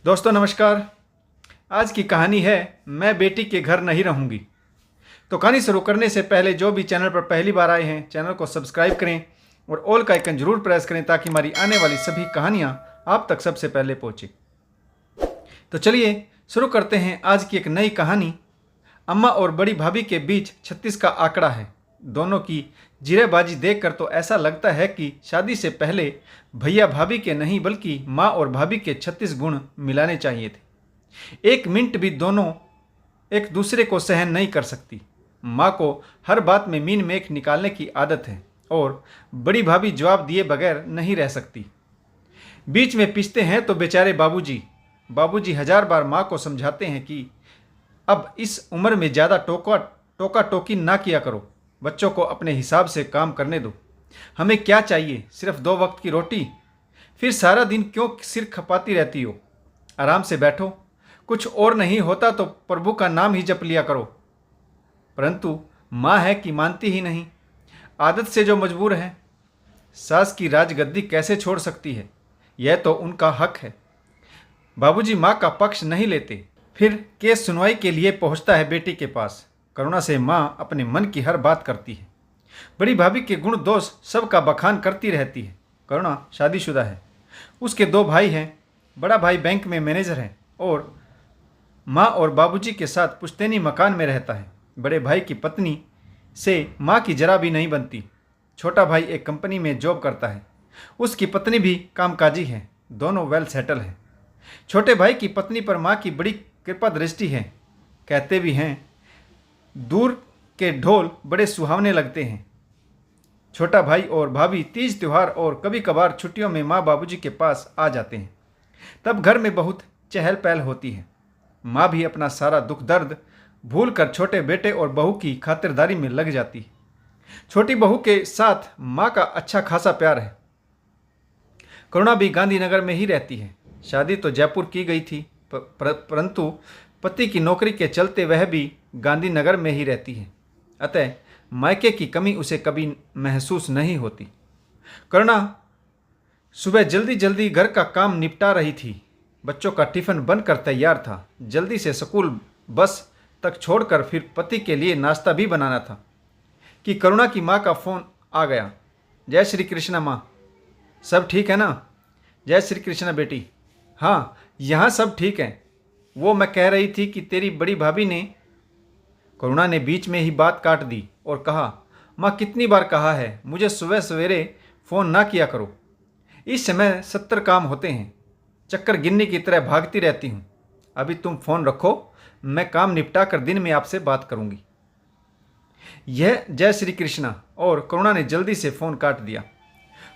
दोस्तों नमस्कार। आज की कहानी है मैं बेटी के घर नहीं रहूँगी। तो कहानी शुरू करने से पहले जो भी चैनल पर पहली बार आए हैं चैनल को सब्सक्राइब करें और ऑल का आइकन जरूर प्रेस करें ताकि हमारी आने वाली सभी कहानियाँ आप तक सबसे पहले पहुँचे। तो चलिए शुरू करते हैं आज की एक नई कहानी। अम्मा और बड़ी भाभी के बीच 36 का आंकड़ा है। दोनों की जीरेबाजी देखकर तो ऐसा लगता है कि शादी से पहले भैया भाभी के नहीं बल्कि माँ और भाभी के 36 गुण मिलाने चाहिए थे। एक मिनट भी दोनों एक दूसरे को सहन नहीं कर सकती। माँ को हर बात में मीन मेख निकालने की आदत है और बड़ी भाभी जवाब दिए बगैर नहीं रह सकती। बीच में पिसते हैं तो बेचारे बाबूजी हजार बार माँ को समझाते हैं कि अब इस उम्र में ज़्यादा टोका टोकी ना किया करो, बच्चों को अपने हिसाब से काम करने दो। हमें क्या चाहिए, सिर्फ 2 वक्त की रोटी। फिर सारा दिन क्यों सिर खपाती रहती हो, आराम से बैठो। कुछ और नहीं होता तो प्रभु का नाम ही जप लिया करो। परंतु माँ है कि मानती ही नहीं, आदत से जो मजबूर है। सास की राजगद्दी कैसे छोड़ सकती है, यह तो उनका हक है। बाबूजी माँ का पक्ष नहीं लेते। फिर केस सुनवाई के लिए पहुंचता है बेटी के पास। करुणा से माँ अपने मन की हर बात करती है। बड़ी भाभी के गुण दोष सबका बखान करती रहती है। करुणा शादीशुदा है, उसके 2 भाई हैं। बड़ा भाई बैंक में मैनेजर है और माँ और बाबूजी के साथ पुश्तैनी मकान में रहता है। बड़े भाई की पत्नी से माँ की जरा भी नहीं बनती। छोटा भाई एक कंपनी में जॉब करता है, उसकी पत्नी भी कामकाजी है, दोनों वेल सेटल हैं। छोटे भाई की पत्नी पर माँ की बड़ी कृपा दृष्टि है। कहते भी हैं दूर के ढोल बड़े सुहावने लगते हैं। छोटा भाई और भाभी तीज त्योहार और कभी कभार छुट्टियों में माँ बाबूजी के पास आ जाते हैं। तब घर में बहुत चहल पहल होती है। माँ भी अपना सारा दुख दर्द भूल कर छोटे बेटे और बहू की खातिरदारी में लग जाती है। छोटी बहू के साथ माँ का अच्छा खासा प्यार है। करुणा भी गांधीनगर में ही रहती है। शादी तो जयपुर की गई थी, परंतु पति की नौकरी के चलते वह भी गांधीनगर में ही रहती है। अतः मायके की कमी उसे कभी महसूस नहीं होती। करुणा सुबह जल्दी जल्दी घर का काम निपटा रही थी। बच्चों का टिफिन बनकर तैयार था। जल्दी से स्कूल बस तक छोड़कर फिर पति के लिए नाश्ता भी बनाना था कि करुणा की माँ का फ़ोन आ गया। जय श्री कृष्णा माँ, सब ठीक है ना? जय श्री कृष्णा बेटी, हाँ यहाँ सब ठीक है। वो मैं कह रही थी कि तेरी बड़ी भाभी ने। करुणा ने बीच में ही बात काट दी और कहा, माँ कितनी बार कहा है मुझे सुबह सवेरे फ़ोन ना किया करो। इस समय 70 काम होते हैं, चक्कर गिनने की तरह भागती रहती हूँ। अभी तुम फ़ोन रखो, मैं काम निपटा कर दिन में आपसे बात करूँगी। यह जय श्री कृष्णा और करुणा ने जल्दी से फ़ोन काट दिया।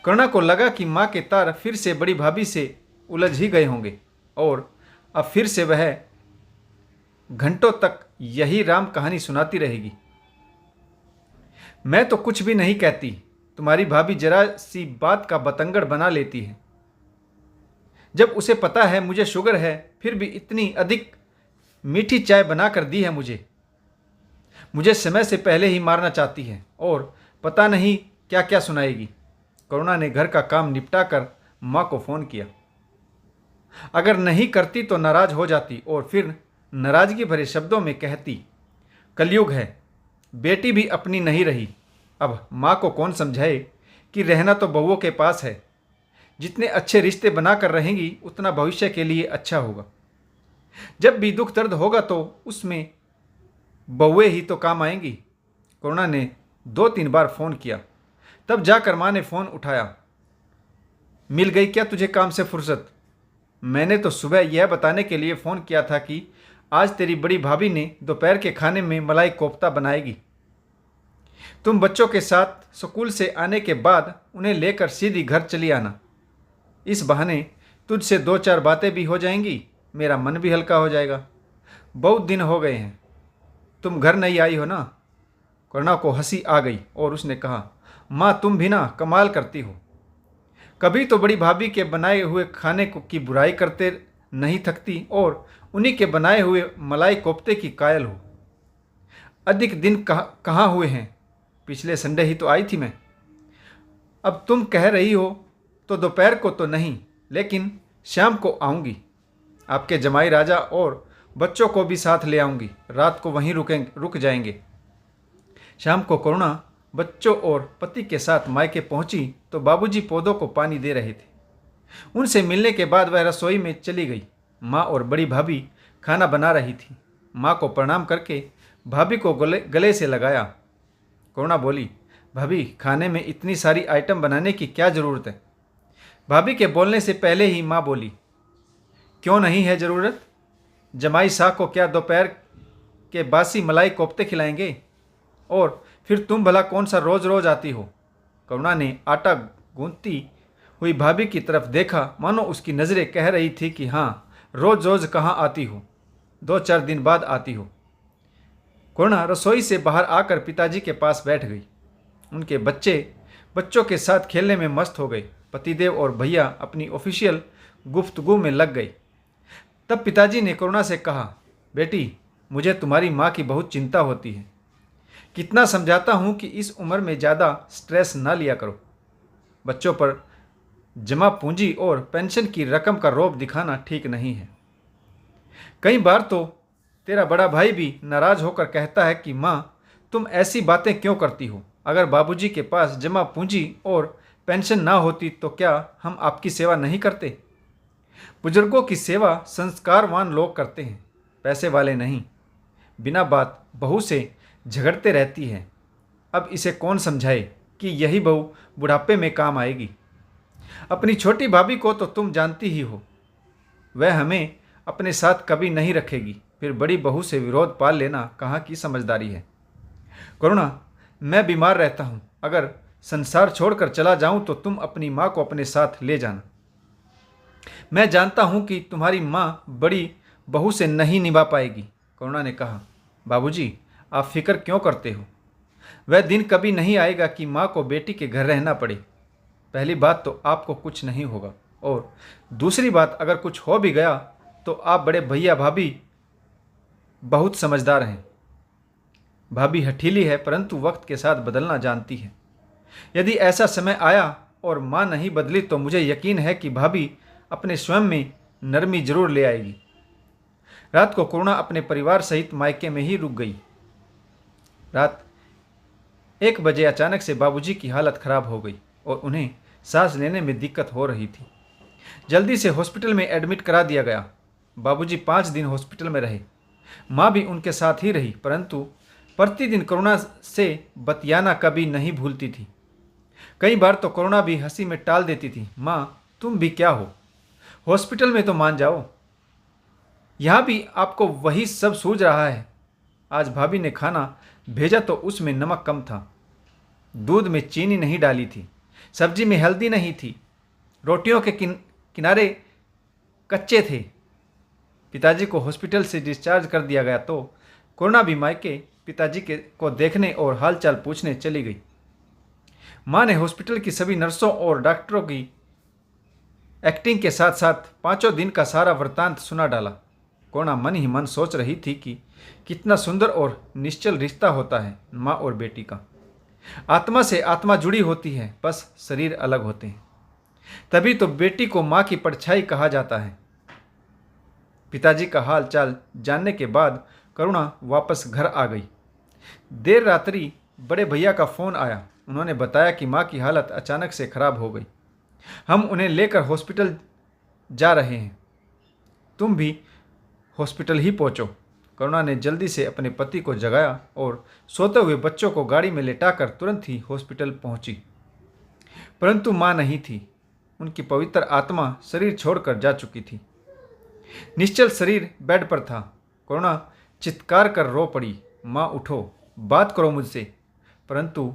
करुणा को लगा कि माँ के तार फिर से बड़ी भाभी से उलझ ही गए होंगे और अब फिर से वह घंटों तक यही राम कहानी सुनाती रहेगी। मैं तो कुछ भी नहीं कहती, तुम्हारी भाभी जरा सी बात का बतंगड़ बना लेती है। जब उसे पता है मुझे शुगर है फिर भी इतनी अधिक मीठी चाय बना कर दी है मुझे समय से पहले ही मारना चाहती है और पता नहीं क्या क्या सुनाएगी। करुणा ने घर का काम निपटा कर माँ को फ़ोन किया। अगर नहीं करती तो नाराज़ हो जाती और फिर नाराज़गी भरे शब्दों में कहती, कलयुग है, बेटी भी अपनी नहीं रही। अब माँ को कौन समझाए कि रहना तो बहुओं के पास है। जितने अच्छे रिश्ते बना कर रहेंगी उतना भविष्य के लिए अच्छा होगा। जब भी दुख दर्द होगा तो उसमें बहुएं ही तो काम आएंगी। करुणा ने 2-3 बार फ़ोन किया, तब जाकर माँ ने फ़ोन उठाया। मिल गई क्या तुझे काम से फुर्सत? मैंने तो सुबह यह बताने के लिए फ़ोन किया था कि आज तेरी बड़ी भाभी ने दोपहर के खाने में मलाई कोफ्ता बनाएगी। तुम बच्चों के साथ स्कूल से आने के बाद उन्हें लेकर सीधी घर चली आना। इस बहाने तुझसे 2-4 बातें भी हो जाएंगी, मेरा मन भी हल्का हो जाएगा। बहुत दिन हो गए हैं, तुम घर नहीं आई हो ना? करुणा को हंसी आ गई और उसने कहा, माँ तुम भी ना कमाल करती हो। कभी तो बड़ी भाभी के बनाए हुए खाने की बुराई करते नहीं थकती और उन्हीं के बनाए हुए मलाई कोफ्ते की कायल हो। अधिक दिन कहाँ हुए हैं, पिछले संडे ही तो आई थी मैं। अब तुम कह रही हो तो दोपहर को तो नहीं, लेकिन शाम को आऊँगी। आपके जमाई राजा और बच्चों को भी साथ ले आऊँगी। रात को वहीं रुक जाएंगे। शाम को करुणा बच्चों और पति के साथ मायके पहुंची तो बाबूजी पौधों को पानी दे रहे थे। उनसे मिलने के बाद वह रसोई में चली गई। माँ और बड़ी भाभी खाना बना रही थी। माँ को प्रणाम करके भाभी को गले से लगाया। करुणा बोली, भाभी, खाने में इतनी सारी आइटम बनाने की क्या ज़रूरत है? भाभी के बोलने से पहले ही माँ बोली, क्यों नहीं है ज़रूरत? जमाई साहब को क्या दोपहर के बासी मलाई कोफ्ते खिलाएंगे? और फिर तुम भला कौन सा रोज़ रोज़ आती हो? करुणा ने आटा गूंथती हुई भाभी की तरफ देखा, मानो उसकी नज़रें कह रही थी कि हाँ, रोज़ रोज़ कहाँ आती हो, 2-4 दिन बाद आती हो। करुणा रसोई से बाहर आकर पिताजी के पास बैठ गई। उनके बच्चों के साथ खेलने में मस्त हो गए। पतिदेव और भैया अपनी ऑफिशियल गुफ्तगू में लग गए। तब पिताजी ने करुणा से कहा, बेटी, मुझे तुम्हारी माँ की बहुत चिंता होती है। कितना समझाता हूँ कि इस उम्र में ज़्यादा स्ट्रेस ना लिया करो। बच्चों पर जमा पूंजी और पेंशन की रकम का रौब दिखाना ठीक नहीं है। कई बार तो तेरा बड़ा भाई भी नाराज़ होकर कहता है कि माँ, तुम ऐसी बातें क्यों करती हो? अगर बाबूजी के पास जमा पूंजी और पेंशन ना होती तो क्या हम आपकी सेवा नहीं करते? बुजुर्गों की सेवा संस्कारवान लोग करते हैं, पैसे वाले नहीं। बिना बात बहू से झगड़ते रहती है। अब इसे कौन समझाए कि यही बहू बुढ़ापे में काम आएगी? अपनी छोटी भाभी को तो तुम जानती ही हो, वह हमें अपने साथ कभी नहीं रखेगी। फिर बड़ी बहू से विरोध पाल लेना कहाँ की समझदारी है? करुणा, मैं बीमार रहता हूँ। अगर संसार छोड़कर चला जाऊँ तो तुम अपनी माँ को अपने साथ ले जाना। मैं जानता हूँ कि तुम्हारी माँ बड़ी बहू से नहीं निभा पाएगी। करुणा ने कहा, बाबूजी, आप फिक्र क्यों करते हो? वह दिन कभी नहीं आएगा कि माँ को बेटी के घर रहना पड़े। पहली बात तो आपको कुछ नहीं होगा, और दूसरी बात, अगर कुछ हो भी गया तो आप बड़े भैया भाभी बहुत समझदार हैं। भाभी हठीली है, परंतु वक्त के साथ बदलना जानती है। यदि ऐसा समय आया और माँ नहीं बदली तो मुझे यकीन है कि भाभी अपने स्वयं में नरमी जरूर ले आएगी। रात को करुणा अपने परिवार सहित मायके में ही रुक गई। रात 1 बजे अचानक से बाबूजी की हालत खराब हो गई और उन्हें सांस लेने में दिक्कत हो रही थी। जल्दी से हॉस्पिटल में एडमिट करा दिया गया। बाबूजी 5 दिन हॉस्पिटल में रहे। माँ भी उनके साथ ही रही, परंतु प्रतिदिन करुणा से बतियाना कभी नहीं भूलती थी। कई बार तो करुणा भी हंसी में टाल देती थी, माँ, तुम भी क्या हो, हॉस्पिटल में तो मान जाओ, यहाँ भी आपको वही सब सूझ रहा है। आज भाभी ने खाना भेजा तो उसमें नमक कम था, दूध में चीनी नहीं डाली थी, सब्जी में हल्दी नहीं थी, रोटियों के किनारे कच्चे थे। पिताजी को हॉस्पिटल से डिस्चार्ज कर दिया गया तो करुणा भी मायके पिताजी को देखने और हालचाल पूछने चली गई। माँ ने हॉस्पिटल की सभी नर्सों और डॉक्टरों की एक्टिंग के साथ साथ 5 दिन का सारा वृत्तांत सुना डाला। करुणा मन ही मन सोच रही थी कि कितना सुंदर और निश्चल रिश्ता होता है माँ और बेटी का। आत्मा से आत्मा जुड़ी होती है, बस शरीर अलग होते हैं। तभी तो बेटी को माँ की परछाई कहा जाता है। पिताजी का हाल चाल जानने के बाद करुणा वापस घर आ गई। देर रात्रि बड़े भैया का फ़ोन आया। उन्होंने बताया कि माँ की हालत अचानक से खराब हो गई। हम उन्हें लेकर हॉस्पिटल जा रहे हैं, तुम भी हॉस्पिटल ही पहुँचो। करुणा ने जल्दी से अपने पति को जगाया और सोते हुए बच्चों को गाड़ी में लेटाकर तुरंत ही हॉस्पिटल पहुंची। परंतु माँ नहीं थी। उनकी पवित्र आत्मा शरीर छोड़कर जा चुकी थी। निश्चल शरीर बेड पर था। करुणा चित्कार कर रो पड़ी, माँ उठो, बात करो मुझसे। परंतु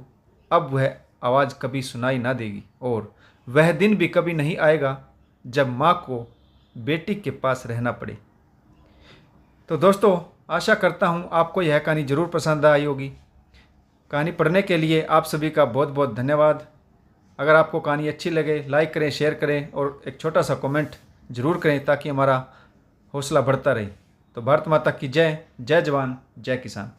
अब वह आवाज़ कभी सुनाई ना देगी और वह दिन भी कभी नहीं आएगा जब माँ को बेटी के पास रहना पड़े। तो दोस्तों, आशा करता हूँ आपको यह कहानी ज़रूर पसंद आई होगी। कहानी पढ़ने के लिए आप सभी का बहुत बहुत धन्यवाद। अगर आपको कहानी अच्छी लगे, लाइक करें, शेयर करें और एक छोटा सा कमेंट ज़रूर करें ताकि हमारा हौसला बढ़ता रहे। तो भारत माता की जय। जय जवान, जय किसान।